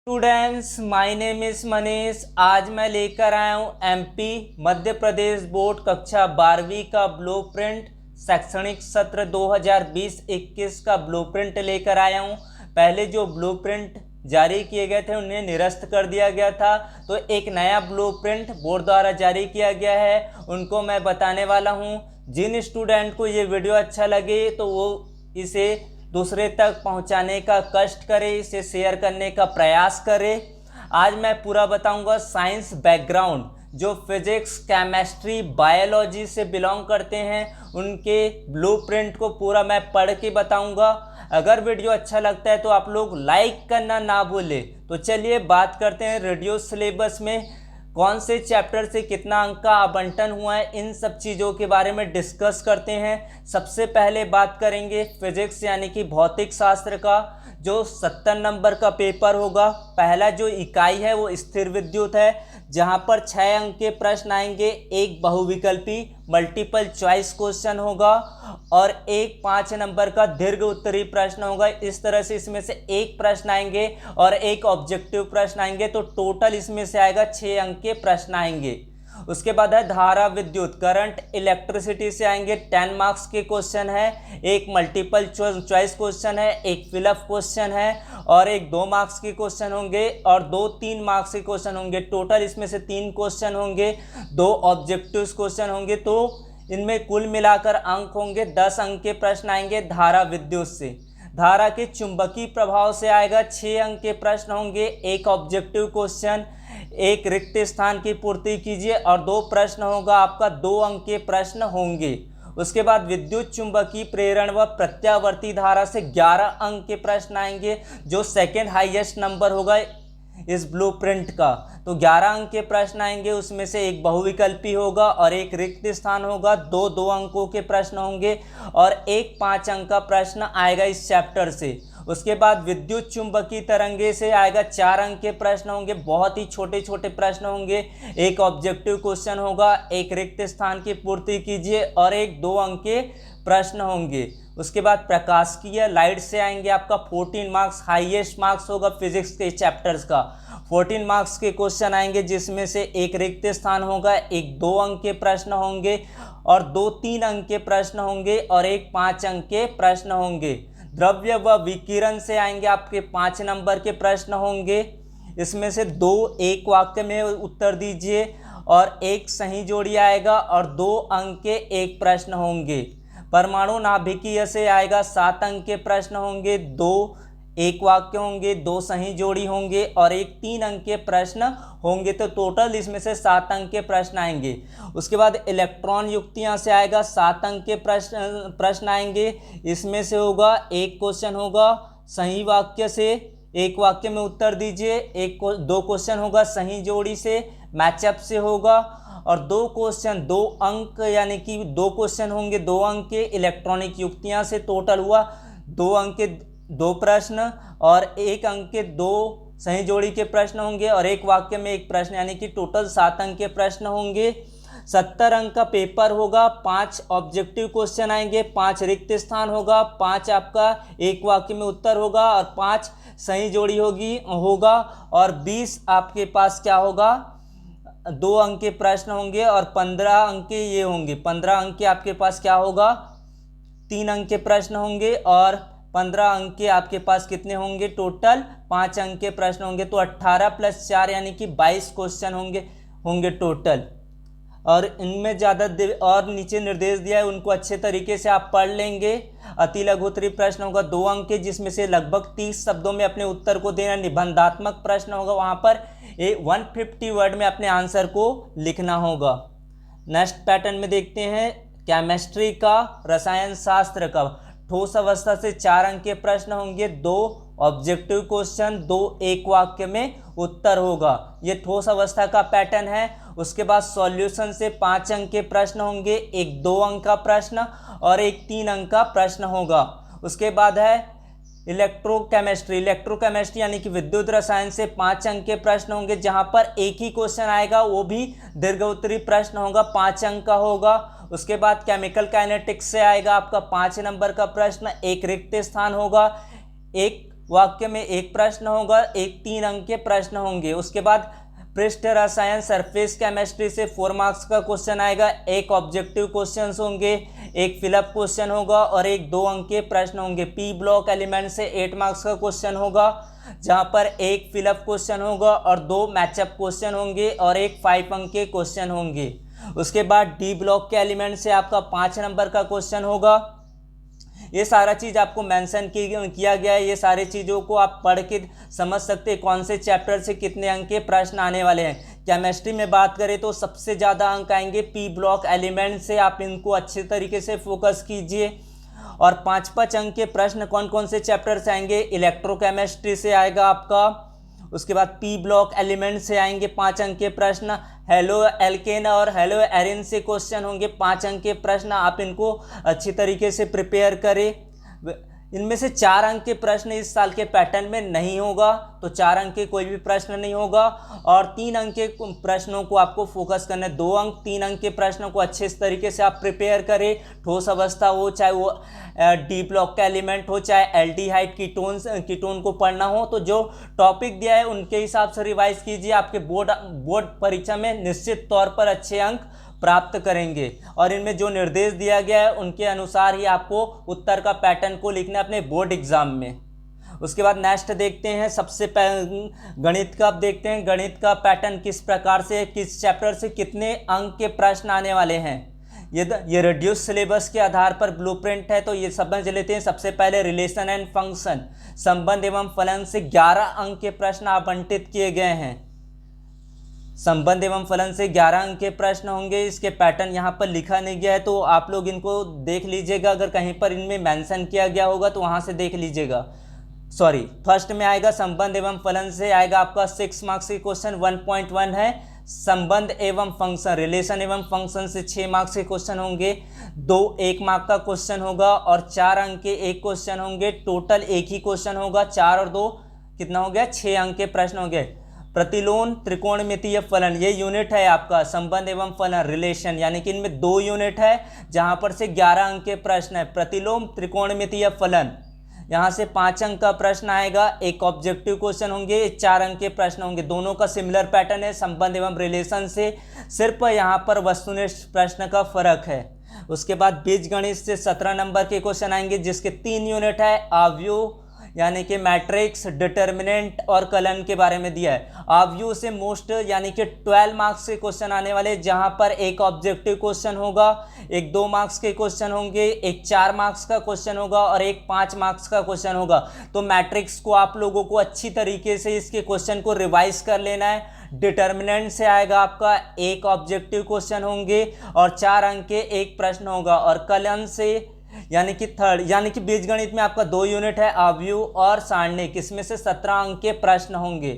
Students, my name is Manish. आज मैं लेकर आया हूँ एमपी मध्य प्रदेश बोर्ड कक्षा 12वीं का ब्लूप्रिंट शैक्षणिक सत्र 2020-21 का ब्लूप्रिंट लेकर आया हूँ। पहले जो ब्लूप्रिंट जारी किए गए थे उन्हें निरस्त कर दिया गया था, तो एक नया ब्लूप्रिंट बोर्ड द्वारा जारी किया गया है, उनको मैं बताने वाला हूँ। जिन स्टूडेंट को ये वीडियो अच्छा लगे तो वो इसे दूसरे तक पहुंचाने का कष्ट करे, इसे शेयर करने का प्रयास करे। आज मैं पूरा बताऊंगा साइंस बैकग्राउंड, जो फिजिक्स, केमिस्ट्री, बायोलॉजी से बिलोंग करते हैं उनके ब्लूप्रिंट को पूरा मैं पढ़ के बताऊंगा। अगर वीडियो अच्छा लगता है तो आप लोग लाइक करना ना भूलें। तो चलिए बात करते हैं रेडियो सिलेबस में कौन से चैप्टर से कितना अंक का आवंटन हुआ है, इन सब चीज़ों के बारे में डिस्कस करते हैं। सबसे पहले बात करेंगे फिजिक्स यानी कि भौतिक शास्त्र का, जो 70 नंबर का पेपर होगा। पहला जो इकाई है वो स्थिर विद्युत है, जहां पर 6 अंक के प्रश्न आएंगे, एक बहुविकल्पी मल्टीपल चॉइस क्वेश्चन होगा और एक 5 नंबर का दीर्घ उत्तरीय प्रश्न होगा। इस तरह से इसमें से एक प्रश्न आएंगे और एक ऑब्जेक्टिव प्रश्न आएंगे, तो टोटल इसमें से आएगा 6 अंक के प्रश्न आएंगे। उसके बाद है धारा विद्युत, करंट इलेक्ट्रिसिटी से आएंगे, 10 मार्क्स के क्वेश्चन है, एक मल्टीपल चॉइस क्वेश्चन है, एक फिलअप क्वेश्चन है और एक 2 मार्क्स के क्वेश्चन होंगे और 2-3 मार्क्स के क्वेश्चन होंगे। टोटल इसमें से 3 क्वेश्चन होंगे, 2 ऑब्जेक्टिव क्वेश्चन होंगे, तो इनमें कुल मिलाकर अंक होंगे 10 अंक के प्रश्न आएंगे धारा विद्युत से। धारा के चुंबकीय प्रभाव से आएगा 6 अंक के प्रश्न होंगे, एक ऑब्जेक्टिव क्वेश्चन, एक रिक्त स्थान की पूर्ति कीजिए और 2 प्रश्न होगा आपका, 2 अंक के प्रश्न होंगे। उसके बाद विद्युत चुंबकीय प्रेरण व प्रत्यावर्ती धारा से 11 अंक के प्रश्न आएंगे, जो सेकंड हाईएस्ट नंबर होगा इस ब्लूप्रिंट का। तो 11 अंक के प्रश्न आएंगे, उसमें से एक बहुविकल्पी होगा और एक रिक्त स्थान होगा, 2 अंकों के प्रश्न होंगे और एक 5 अंक का प्रश्न आएगा इस चैप्टर से। उसके बाद विद्युत चुंबकीय तरंगे से आएगा 4 अंक के प्रश्न होंगे, बहुत ही छोटे छोटे प्रश्न होंगे, एक ऑब्जेक्टिव क्वेश्चन होगा, एक रिक्त स्थान की पूर्ति कीजिए और एक 2 अंक के प्रश्न होंगे। उसके बाद प्रकाशिकीय लाइट से आएंगे आपका 14 मार्क्स, हाईएस्ट मार्क्स होगा फिजिक्स के चैप्टर्स का। 14 मार्क्स के क्वेश्चन आएंगे, जिसमें से एक रिक्त स्थान होगा, एक 2 अंक के प्रश्न होंगे और 2-3 अंक के प्रश्न होंगे और एक 5 अंक के प्रश्न होंगे। द्रव्य व विकिरण से आएंगे आपके 5 नंबर के प्रश्न होंगे, इसमें से 2 एक वाक्य में उत्तर दीजिए और एक सही जोड़ी आएगा और 2 अंक के एक प्रश्न होंगे। परमाणु नाभिकीय से आएगा 7 अंक के प्रश्न होंगे, 2 एक वाक्य होंगे, 2 सही जोड़ी होंगे और एक 3 अंक के प्रश्न होंगे, तो टोटल इसमें से 7 अंक के प्रश्न आएंगे। उसके बाद इलेक्ट्रॉन युक्तियां से आएगा 7 अंक के प्रश्न आएंगे, इसमें से होगा एक क्वेश्चन होगा सही वाक्य से, एक वाक्य में उत्तर दीजिए, 2 क्वेश्चन होगा सही जोड़ी से, मैचअप से होगा और 2 क्वेश्चन 2 अंक यानी कि 2 क्वेश्चन होंगे 2 अंक के इलेक्ट्रॉनिक युक्तियां से। टोटल हुआ 2 अंक के 2 प्रश्न और 1 अंक के 2 सही जोड़ी के प्रश्न होंगे और एक वाक्य में एक प्रश्न, यानी कि टोटल 7 अंक के प्रश्न होंगे। 70 अंक का पेपर होगा, 5 ऑब्जेक्टिव क्वेश्चन आएंगे, 5 रिक्त स्थान होगा, 5 आपका एक वाक्य में उत्तर होगा और 5 सही जोड़ी होगा और 20 आपके पास क्या होगा, 2 अंक के प्रश्न होंगे और 15 अंक के ये होंगे, 15 अंक के आपके पास क्या होगा, 3 अंक के प्रश्न होंगे और 15 अंक के आपके पास कितने होंगे, टोटल 5 अंक के प्रश्न होंगे। तो 18 + 4 यानी कि 22 क्वेश्चन होंगे टोटल। और इनमें ज़्यादा और नीचे निर्देश दिया है, उनको अच्छे तरीके से आप पढ़ लेंगे। अति लघु उत्तरीय प्रश्न होगा 2 अंक के, जिसमें से लगभग 30 शब्दों में अपने उत्तर को देना। निबंधात्मक प्रश्न होगा, वहाँ पर 150 वर्ड में अपने आंसर को लिखना होगा। नेक्स्ट पैटर्न में देखते हैं केमिस्ट्री का, रसायन शास्त्र का। ठोस अवस्था से 4 अंक के प्रश्न होंगे, 2 ऑब्जेक्टिव क्वेश्चन, 2 एक वाक्य में उत्तर होगा। ये ठोस अवस्था का पैटर्न है। उसके बाद सॉल्यूशन से 5 अंक के प्रश्न होंगे, एक 2 अंक का प्रश्न और एक 3 अंक का प्रश्न होगा। उसके बाद है इलेक्ट्रोकेमिस्ट्री यानी कि विद्युत रसायन से 5 अंक के प्रश्न होंगे, जहां पर एक ही क्वेश्चन आएगा, वो भी दीर्घ उत्तरीय प्रश्न होगा, 5 अंक का होगा। उसके बाद केमिकल काइनेटिक्स से आएगा आपका 5 नंबर का प्रश्न, एक रिक्त स्थान होगा, एक वाक्य में एक प्रश्न होगा, एक 3 अंक के प्रश्न होंगे। उसके बाद पृष्ठ रसायन सरफेस केमिस्ट्री से 4 मार्क्स का क्वेश्चन आएगा, एक ऑब्जेक्टिव क्वेश्चन होंगे, एक फिलअप क्वेश्चन होगा और एक 2 अंक के प्रश्न होंगे। पी ब्लॉक एलिमेंट से 8 मार्क्स का क्वेश्चन होगा, जहां पर एक फिलअप क्वेश्चन होगा और 2 मैचअप क्वेश्चन होंगे और एक 5 अंक के क्वेश्चन होंगे। उसके बाद डी ब्लॉक के एलिमेंट से आपका 5 नंबर का क्वेश्चन होगा। ये सारा चीज़ आपको मेंशन किया गया है। ये सारी चीज़ों को आप पढ़ के समझ सकते हैं कौन से चैप्टर से कितने अंक के प्रश्न आने वाले हैं। केमिस्ट्री में बात करें तो सबसे ज़्यादा अंक आएंगे पी ब्लॉक एलिमेंट से, आप इनको अच्छे तरीके से फोकस कीजिए। और 5-5 अंक के प्रश्न कौन कौन से चैप्टर से आएंगे, इलेक्ट्रोकेमिस्ट्री से आएगा आपका। उसके बाद पी ब्लॉक एलिमेंट से आएंगे 5 अंक के प्रश्न, हेलो एल्केन और हेलो एरिन से क्वेश्चन होंगे 5 अंक के प्रश्न। आप इनको अच्छी तरीके से प्रिपेयर करें। इनमें से 4 अंक के प्रश्न इस साल के पैटर्न में नहीं होगा, तो 4 अंक के कोई भी प्रश्न नहीं होगा। और 3 अंक के प्रश्नों को आपको फोकस करना है। 2 अंक 3 अंक के प्रश्नों को अच्छे तरीके से आप प्रिपेयर करें। ठोस अवस्था हो, चाहे वो डी ब्लॉक का एलिमेंट हो, चाहे एल्डिहाइड कीटोन को पढ़ना हो, तो जो टॉपिक दिया है उनके हिसाब से रिवाइज कीजिए। आपके बोर्ड परीक्षा में निश्चित तौर पर अच्छे अंक प्राप्त करेंगे। और इनमें जो निर्देश दिया गया है उनके अनुसार ही आपको उत्तर का पैटर्न को लिखना है अपने बोर्ड एग्जाम में। उसके बाद नेक्स्ट देखते हैं, सबसे गणित का। अब देखते हैं गणित का पैटर्न किस प्रकार से, किस चैप्टर से कितने अंक के प्रश्न आने वाले हैं। ये रिड्यूस सिलेबस के आधार पर ब्लूप्रिंट है, तो ये समझ लेते हैं। सबसे पहले रिलेशन एंड फंक्शन, संबंध एवं फलन से 11 अंक के प्रश्न आवंटित किए गए हैं। संबंध एवं फलन से 11 अंक के प्रश्न होंगे। इसके पैटर्न यहाँ पर लिखा नहीं गया है, तो आप लोग इनको देख लीजिएगा। अगर कहीं पर इनमें मेंशन किया गया होगा तो वहाँ से देख लीजिएगा। सॉरी, फर्स्ट में आएगा संबंध एवं फलन से आएगा आपका 6 मार्क्स के क्वेश्चन। 1.1 है संबंध एवं फंक्शन, रिलेशन एवं फंक्शन से 6 मार्क्स के क्वेश्चन होंगे। 2 1 मार्क का क्वेश्चन होगा और 4 अंक के एक क्वेश्चन होंगे। टोटल एक ही क्वेश्चन होगा। 4 और 2 कितना हो गया, 6 अंक के प्रश्न होंगे। प्रतिलोम त्रिकोणमितीय फलन, ये यूनिट है आपका संबंध एवं फलन रिलेशन, यानी कि इनमें 2 यूनिट है जहां पर से 11 अंक के प्रश्न है। प्रतिलोम त्रिकोणमितीय फलन, यहाँ से 5 अंक का प्रश्न आएगा। एक ऑब्जेक्टिव क्वेश्चन होंगे, 4 अंक के प्रश्न होंगे। दोनों का सिमिलर पैटर्न है संबंध एवं रिलेशन से, सिर्फ यहाँ पर वस्तुनिष्ठ प्रश्न का फर्क है। उसके बाद बीजगणित से 17 नंबर के क्वेश्चन आएंगे, जिसके 3 यूनिट है। आव्यूह यानी कि मैट्रिक्स, डिटर्मिनेंट और कलन के बारे में दिया है। आव्यूह से मोस्ट यानी कि 12 मार्क्स के क्वेश्चन आने वाले, जहां पर एक ऑब्जेक्टिव क्वेश्चन होगा, एक 2 मार्क्स के क्वेश्चन होंगे, एक 4 मार्क्स का क्वेश्चन होगा और एक 5 मार्क्स का क्वेश्चन होगा। तो मैट्रिक्स को आप लोगों को अच्छी तरीके से इसके क्वेश्चन को रिवाइज कर लेना है। डिटर्मिनेंट से आएगा आपका एक ऑब्जेक्टिव क्वेश्चन होंगे और 4 अंक के एक प्रश्न होगा। और कलन से यानी कि थर्ड, यानी कि बीजगणित में आपका 2 यूनिट है, आव्यूह और सारणिक, इसमें से 17 अंक के प्रश्न होंगे।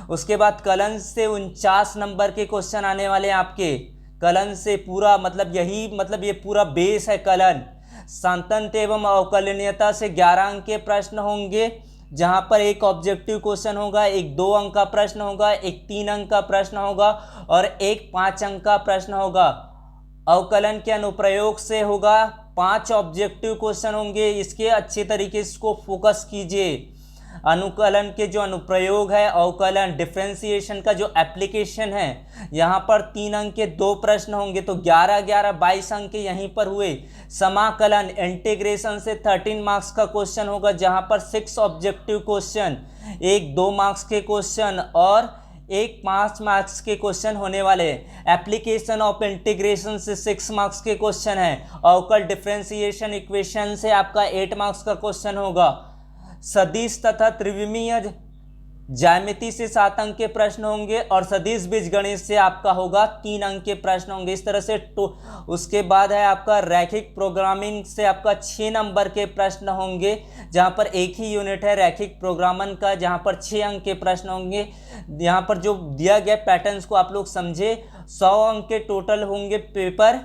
उसके बाद कलन से 49 नंबर के क्वेश्चन आने वाले हैं आपके। कलन से पूरा ये पूरा बेस है कलन। सांतंत्र एवं अवकलनीयता से 11 अंक के प्रश्न होंगे, जहां पर एक ऑब्जेक्टिव क्वेश्चन होगा, एक 2 अंक का प्रश्न होगा, एक 3 अंक का प्रश्न होगा और एक 5 अंक का प्रश्न होगा। अवकलन के अनुप्रयोग से होगा 5 ऑब्जेक्टिव क्वेश्चन होंगे। इसके अच्छे तरीके से इसको फोकस कीजिए। अनुकलन के जो अनुप्रयोग है, अवकलन डिफरेंशिएशन का जो एप्लीकेशन है, यहाँ पर 3 अंक के 2 प्रश्न होंगे, तो 11-11 22 अंक के यहीं पर हुए। समाकलन इंटीग्रेशन से 13 मार्क्स का क्वेश्चन होगा, जहाँ पर 6 ऑब्जेक्टिव क्वेश्चन, एक 2 मार्क्स के क्वेश्चन और एक 5 मार्क्स के क्वेश्चन होने वाले। एप्लीकेशन ऑफ इंटीग्रेशन से 6 मार्क्स के क्वेश्चन है। अवकल डिफरेंशिएशन इक्वेशन से आपका 8 मार्क्स का क्वेश्चन होगा। सदिश तथा त्रिविमीय ज्यामिति से 7 अंक के प्रश्न होंगे और सदिश बीजगणित से आपका होगा 3 अंक के प्रश्न होंगे। इस तरह से उसके बाद है आपका रैखिक प्रोग्रामिंग से आपका 6 नंबर के प्रश्न होंगे, जहां पर एक ही यूनिट है रैखिक प्रोग्रामन का, जहां पर 6 अंक के प्रश्न होंगे। यहाँ पर जो दिया गया पैटर्न्स को आप लोग समझे। 100 अंक के टोटल होंगे पेपर,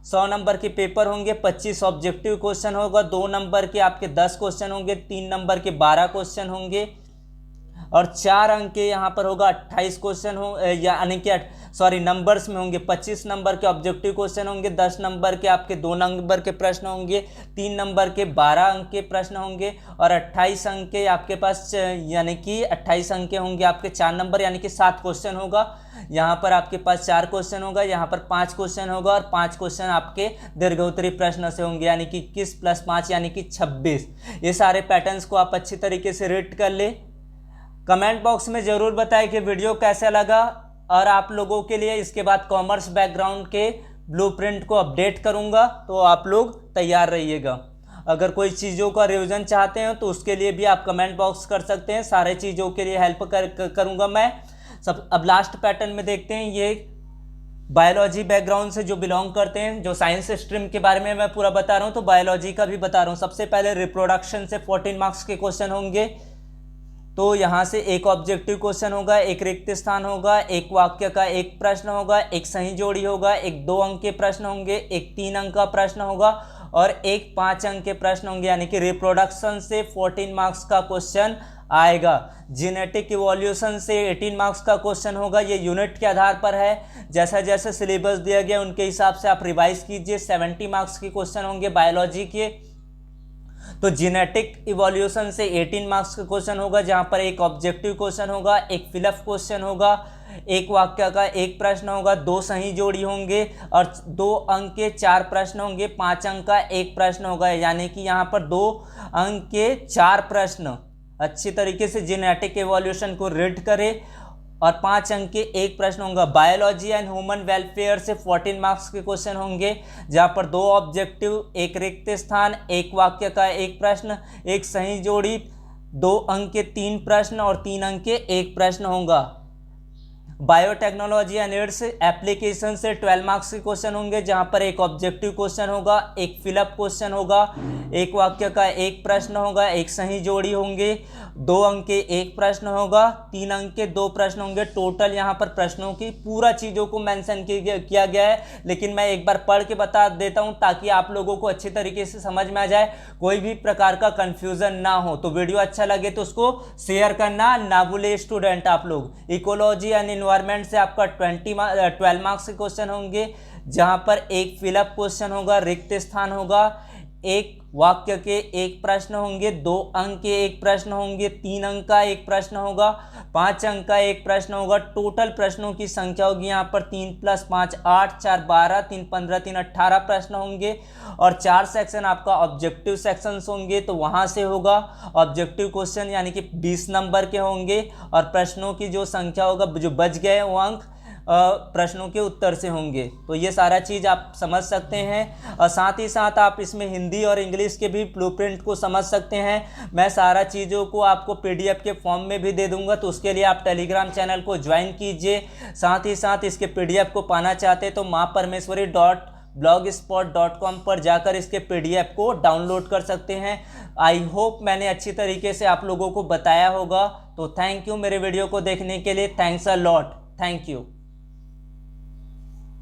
100 नंबर के पेपर होंगे। 25 ऑब्जेक्टिव क्वेश्चन होगा, 2 नंबर के आपके 10 क्वेश्चन होंगे, 3 नंबर के 12 क्वेश्चन होंगे। और 4 अंक के यहाँ पर होगा 28 क्वेश्चन हो यानी कि नंबर्स में होंगे 25 नंबर के ऑब्जेक्टिव क्वेश्चन होंगे, 10 नंबर के आपके 2 नंबर के प्रश्न होंगे, 3 नंबर के 12 अंक के प्रश्न होंगे और 28 अंक के आपके पास यानी कि 28 अंक के होंगे आपके 4 नंबर यानी कि 7 क्वेश्चन होगा। यहाँ पर आपके पास 4 क्वेश्चन होगा, यहाँ पर 5 क्वेश्चन होगा और 5 क्वेश्चन आपके दीर्घोत्तरी प्रश्न से होंगे यानी कि 21 + 5 यानी कि 26। ये सारे पैटर्न्स को आप अच्छी तरीके से रीड कर ले। कमेंट बॉक्स में ज़रूर बताएं कि वीडियो कैसा लगा और आप लोगों के लिए इसके बाद कॉमर्स बैकग्राउंड के ब्लूप्रिंट को अपडेट करूंगा, तो आप लोग तैयार रहिएगा। अगर कोई चीज़ों का रिवीजन चाहते हैं तो उसके लिए भी आप कमेंट बॉक्स कर सकते हैं, सारे चीज़ों के लिए हेल्प करूंगा मैं सब। अब लास्ट पैटर्न में देखते हैं, ये बायोलॉजी बैकग्राउंड से जो बिलोंग करते हैं, जो साइंस स्ट्रीम के बारे में मैं पूरा बता रहा हूँ तो बायोलॉजी का भी बता रहा हूँ। सबसे पहले रिप्रोडक्शन से 14 मार्क्स के क्वेश्चन होंगे, तो यहाँ से एक ऑब्जेक्टिव क्वेश्चन होगा, एक रिक्त स्थान होगा, एक वाक्य का एक प्रश्न होगा, एक सही जोड़ी होगा, एक 2 अंक के प्रश्न होंगे, एक 3 अंक का प्रश्न होगा और एक 5 अंक के प्रश्न होंगे यानी कि रिप्रोडक्शन से 14 मार्क्स का क्वेश्चन आएगा। जेनेटिक इवोल्यूशन से 18 मार्क्स का क्वेश्चन होगा, ये यूनिट के आधार पर है, जैसा जैसा सिलेबस दिया गया उनके हिसाब से आप रिवाइज कीजिए। 70 मार्क्स के क्वेश्चन होंगे बायोलॉजी के। तो जेनेटिक इवोल्यूशन से 18 मार्क्स का क्वेश्चन होगा, जहां पर एक ऑब्जेक्टिव क्वेश्चन होगा, एक फिलअप क्वेश्चन होगा, एक वाक्य का एक प्रश्न होगा, 2 सही जोड़ी होंगे और 2 अंक के 4 प्रश्न होंगे, 5 अंक का एक प्रश्न होगा यानी कि यहाँ पर 2 अंक के 4 प्रश्न। अच्छी तरीके से जेनेटिक इवोल्यूशन को रीड करें और 5 अंक के एक प्रश्न होगा। बायोलॉजी एंड ह्यूमन वेलफेयर से 14 मार्क्स के क्वेश्चन होंगे, जहां पर 2 ऑब्जेक्टिव, एक रिक्त स्थान, एक वाक्य का एक प्रश्न, एक सही जोड़ी, 2 अंक के 3 प्रश्न और 3 अंक के एक प्रश्न होगा। बायोटेक्नोलॉजी एंड इट्स एप्लीकेशन से 12 मार्क्स के क्वेश्चन होंगे, जहां पर एक ऑब्जेक्टिव क्वेश्चन होगा, एक फिलअप क्वेश्चन होगा, एक वाक्य का एक प्रश्न होगा, एक सही जोड़ी होंगे, 2 अंक के एक प्रश्न होगा, 3 अंक के 2 प्रश्न होंगे। टोटल यहाँ पर प्रश्नों की पूरा चीज़ों को मेंशन किया गया है, लेकिन मैं एक बार पढ़ के बता देता हूँ ताकि आप लोगों को अच्छी तरीके से समझ में आ जाए, कोई भी प्रकार का कन्फ्यूज़न ना हो। तो वीडियो अच्छा लगे तो उसको शेयर करना ना भूले स्टूडेंट आप लोग। इकोलॉजी एंड एनवायरनमेंट से आपका 12 मार्क्स के क्वेश्चन होंगे, जहां पर एक फिलअप क्वेश्चन होगा, रिक्त स्थान होगा, एक वाक्य के एक प्रश्न होंगे, 2 अंक के एक प्रश्न होंगे, 3 अंक का एक प्रश्न होगा, 5 अंक का एक प्रश्न होगा। टोटल प्रश्नों की संख्या होगी यहाँ पर 3 + 5 8, 4 12, 3 15, 3 18 प्रश्न होंगे और 4 सेक्शन आपका ऑब्जेक्टिव सेक्शंस होंगे, तो वहाँ से होगा ऑब्जेक्टिव क्वेश्चन यानी कि 20 नंबर के होंगे और प्रश्नों की जो संख्या होगा, जो बच गए वो अंक प्रश्नों के उत्तर से होंगे। तो ये सारा चीज़ आप समझ सकते हैं और साथ ही साथ आप इसमें हिंदी और इंग्लिश के भी ब्लूप्रिंट को समझ सकते हैं। मैं सारा चीज़ों को आपको PDF के फॉर्म में भी दे दूंगा, तो उसके लिए आप टेलीग्राम चैनल को ज्वाइन कीजिए। साथ ही साथ इसके PDF को पाना चाहते तो maaparmeswari.blogspot.com पर जाकर इसके PDF को डाउनलोड कर सकते हैं। आई होप मैंने अच्छी तरीके से आप लोगों को बताया होगा। तो थैंक यू मेरे वीडियो को देखने के लिए। Thanks a lot. Thank you.